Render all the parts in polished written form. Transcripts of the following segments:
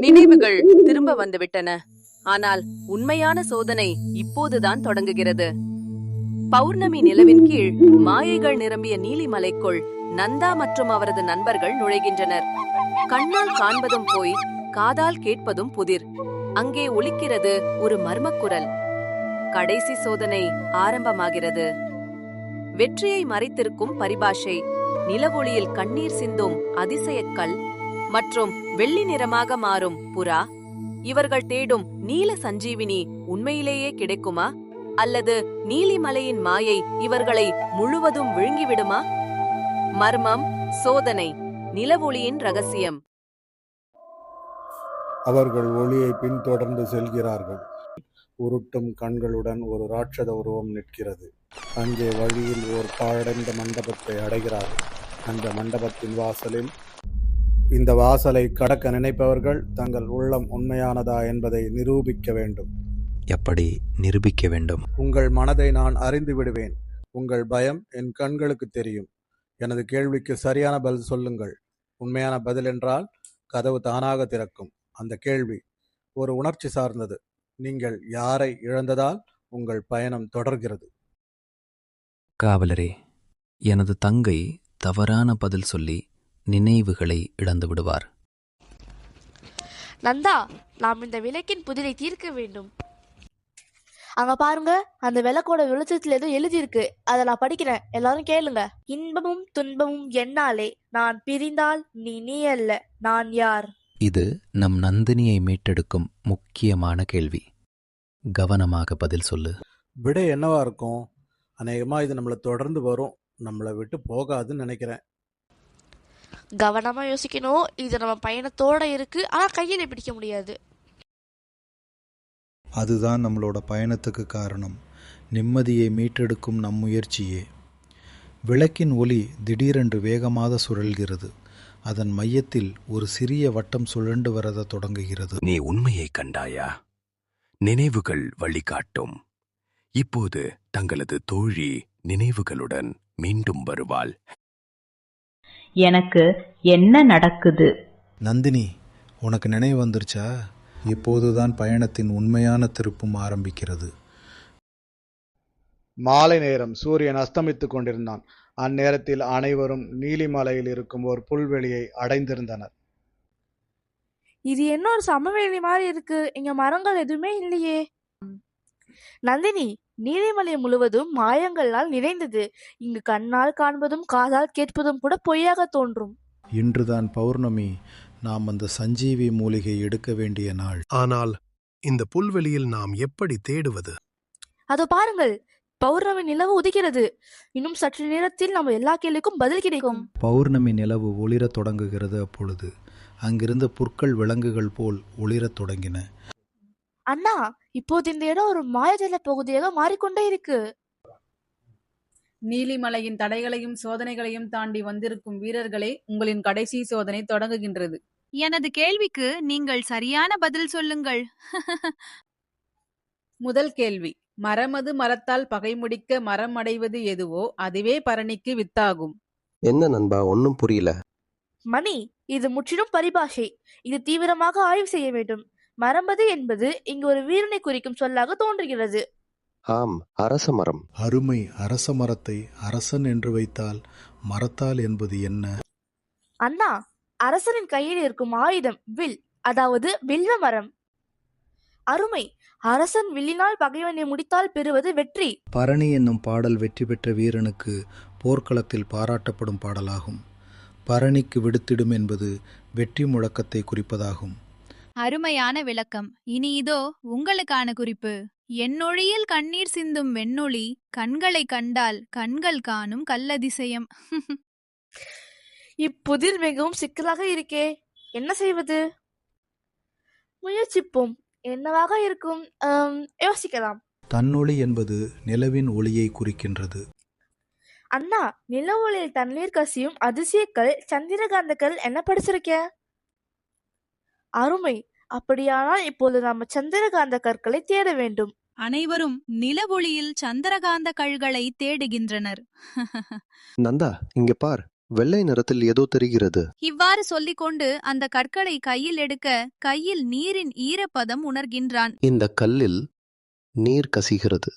நினைவுகள் திரும்ப வந்துவிட்டன. ஆனால் உண்மையான சோதனை இப்போதுதான் தொடங்குகிறது. பௌர்ணமி நிலவின் கீழ் மாயைகள் நிரம்பிய நீலிமலைக்குள் நந்தா மற்றும் அவரது நண்பர்கள் நுழைகின்றனர். கண்ணால் காண்பதும் போய் காதால் கேட்பதும் புதிர். அங்கே ஒலிக்கிறது ஒரு மர்மக்குரல். கடைசி சோதனை ஆரம்பமாகிறது. வெற்றியை மறைத்திருக்கும் பரிபாஷை, நிலவொளியில் கண்ணீர் சிந்தும் அதிசயக்கல் மற்றும் வெள்ளி நிறமாக மாறும் புறா. இவர்கள் தேடும் நீல சஞ்சீவினி உண்மையிலேயே கிடைக்குமா, அல்லது நீலிமலையின் மாயை இவர்களை முழுவதும் விழுங்கிவிடுமா? மர்மம், சோதனை, நிலவொளியின் ரகசியம். அவர்கள் ஒளியை பின்தொடர்ந்து செல்கிறார்கள். உருட்டும் கண்களுடன் ஒரு ராட்சத உருவம் நிற்கிறது. அங்கே வழியில் ஒரு பாழடைந்த மண்டபத்தை அடைகிறார்கள். அந்த மண்டபத்தின் வாசலில் இந்த வாசலை கடக்க நினைப்பவர்கள் தங்கள் உள்ளம் உண்மையானதா என்பதை நிரூபிக்க வேண்டும். எப்படி நிரூபிக்க வேண்டும்? உங்கள் மனதை நான் அறிந்து விடுவேன். உங்கள் பயம் என் கண்களுக்கு தெரியும். எனது கேள்விக்கு சரியான பதில் சொல்லுங்கள். உண்மையான பதில் என்றால் கதவு தானாக திறக்கும். அந்த கேள்வி ஒரு உணர்ச்சி சார்ந்தது. நீங்கள் யாரை இழந்ததால் உங்கள் பயணம் தொடர்கிறது? காவலரே, எனது தங்கை தவறான பதில் சொல்லி நினைவுகளை இழந்து விடுவார். நந்தா, நாம் இந்த விளக்கின் புதிரை தீர்க்க வேண்டும். அங்க பாருங்க, அந்த விளக்கோட வெளிச்சத்துல ஏதோ எழுதியிருக்கு. அதை நான் படிக்கிறேன், எல்லாரும் கேளுங்க. இன்பமும் துன்பமும் என்னாலே, நான் பிரிந்தால் நீ அல்ல, நான் யார்? இது நம் நந்தினியை மீட்டெடுக்கும் முக்கியமான கேள்வி. கவனமாக பதில் சொல்லு. விடை என்னவா இருக்கும்? அநேகமா இது நம்மளை தொடர்ந்து வரும், நம்மளை விட்டு போகாதுன்னு நினைக்கிறேன். கவனமா யோசிக்கணும். இது நம்ம பயணத்தோட இருக்கு, ஆனா கையில பிடிக்க முடியாது. அதுதான் நம்மளோட பயணத்துக்கு காரணம். நிம்மதியை மீட்டெடுக்கும் நம் முயற்சியே. விளக்கின் ஒளி திடீரென்று வேகமாக சுழல்கிறது. அதன் மையத்தில் ஒரு சிறிய வட்டம் சுழண்டு வரத தொடங்குகிறது. நீ உண்மையை கண்டாயா? நினைவுகள் வழிகாட்டும். இப்போது தங்களது தோழி நினைவுகளுடன் மீண்டும் வருவாள். எனக்கு என்ன நடக்குது? நந்தினி, உனக்கு நினைவு வந்துருச்சா? இப்போதுதான் பயணத்தின் உண்மையான திருப்பும் ஆரம்பிக்கிறது. மாலை நேரம். சூரியன் அஸ்தமித்துக் கொண்டிருந்தான். அந்நேரத்தில் அனைவரும் நீலிமலையில் இருக்கும் ஒரு புல்வெளியை அடைந்திருந்தனர். இது என்ன ஒரு சமவெளி மாதிரி இருக்கு, இங்க மரங்கள் எதுவுமே இல்லையே. நந்தினி, நீலிமலை முழுவதும் மாயங்களால் நிறைந்தது. இங்கு கண்ணால் காண்பதும் காதால் கேட்பதும் கூட பொய்யாக தோன்றும். இன்றுதான் பௌர்ணமி. நாம் அந்த சஞ்சீவி மூலிகை எடுக்க வேண்டிய நாள். ஆனால் இந்த புல்வெளியில் நாம் எப்படி தேடுவது? அதோ பாருங்கள், பௌர்ணமி நிலவு உதிக்கிறது. இன்னும் சற்று நேரத்தில் நம்ம எல்லா கேள்விக்கும் பதில் கிடைக்கும். பௌர்ணமி நிலவு ஒளிரத் தொடங்குகிறது. அப்பொழுது அங்கிருந்த புற்கள் விலங்குகள் போல் ஒளிரத் தொடங்கின. அண்ணா, இப்போது இந்த இடம் ஒரு மாயஜல பகுதியாக மாறிக்கொண்டே இருக்கு. நீலிமலையின் தடைகளையும் சோதனைகளையும் தாண்டி வந்திருக்கும் வீரர்களே, உங்களின் கடைசி சோதனை தொடங்குகின்றது. எனது கேள்விக்கு நீங்கள் சரியான பதில் சொல்லுங்கள். முதல் கேள்வி, மரமது மரத்தால் பகை முடிக்க மரம் அடைவது எதுவோ அதுவே பரணிக்கு வித்தாகும். என்ன நண்பா, ஒன்னும் புரியல. மணி, இது முற்றிலும் பரிபாஷை. இது தீவிரமாக ஆய்வு செய்ய வேண்டும். மரமது என்பது இங்கு ஒரு வீரனை குறிக்கும் சொல்லாக தோன்றுகிறது. ஆம், அரச மரம். அருமை. அரச மரத்தை அரசன் என்று வைத்தால் மரத்தால் என்பது என்ன? அண்ணா, அரசனின் கையில் இருக்கும் ஆயுதம் வில், அதாவது வில்வ மரம். அருமை. அரசன் வில்லினால் பகைவனை முடித்தால் பெறுவது வெற்றி. பரணி என்னும் பாடல் வெற்றி பெற்ற வீரனுக்கு போர்க்களத்தில் பாராட்டப்படும் பாடலாகும். பரணிக்கு விடுத்திடும் என்பது வெற்றி முழக்கத்தை குறிப்பதாகும். அருமையான விளக்கம். இனி இதோ உங்களுக்கான குறிப்பு. என்னொழியில் கண்ணீர் சிந்தும் வெண்ணொளி, கண்களை கண்டால் கண்கள் காணும் கல்லதிசயம். இப்புதிர் மிகவும் சிக்கலாக இருக்கே, என்ன செய்வது? முயற்சிப்போம். என்னவாக இருக்கும்? யோசிக்கலாம். தன்னொளி என்பது நிலவின் ஒளியை குறிக்கின்றது. அண்ணா, நில ஒளியில் தண்ணீர் கசியும் அதிசயக்கல் சந்திரகாந்தக்கல் என்ன படிச்சிருக்க? அருமை. அப்படியானால் இப்போது நாம சந்திரகாந்த கற்களை தேட வேண்டும். அனைவரும் நிலவொளியில் சந்திரகாந்த கல்களை தேடுகின்றனர். நந்தா, இங்க பார். வெள்ளை நிறத்தில் ஏதோ தெரிகிறது. இவ்வாறு சொல்லிக்கொண்டு அந்த கற்களை கையில் எடுக்க கையில் நீரின் ஈரப்பதம் உணர்கின்றான். இந்த கல்லில் நீர் கசிகிறது.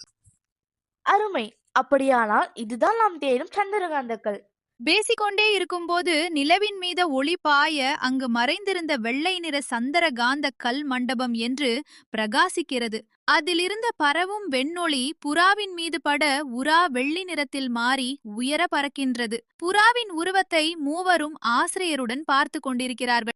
அருமை. அப்படியானால் இதுதான் நாம் தேடும் சந்திரகாந்தக்கல். பேசிக்கொண்டே இருக்கும்போது நிலவின் மீது ஒளி பாய அங்கு மறைந்திருந்த வெள்ளை நிற சந்திரகாந்த கல் மண்டபம் என்று பிரகாசிக்கிறது. அதிலிருந்த பரவும் வெண்ணொளி புறாவின் மீது பட உரா வெள்ளி நிறத்தில் மாறி உயர பறக்கின்றது. புறாவின் உருவத்தை மூவரும் ஆசிரியருடன் பார்த்து கொண்டிருக்கிறார்கள்.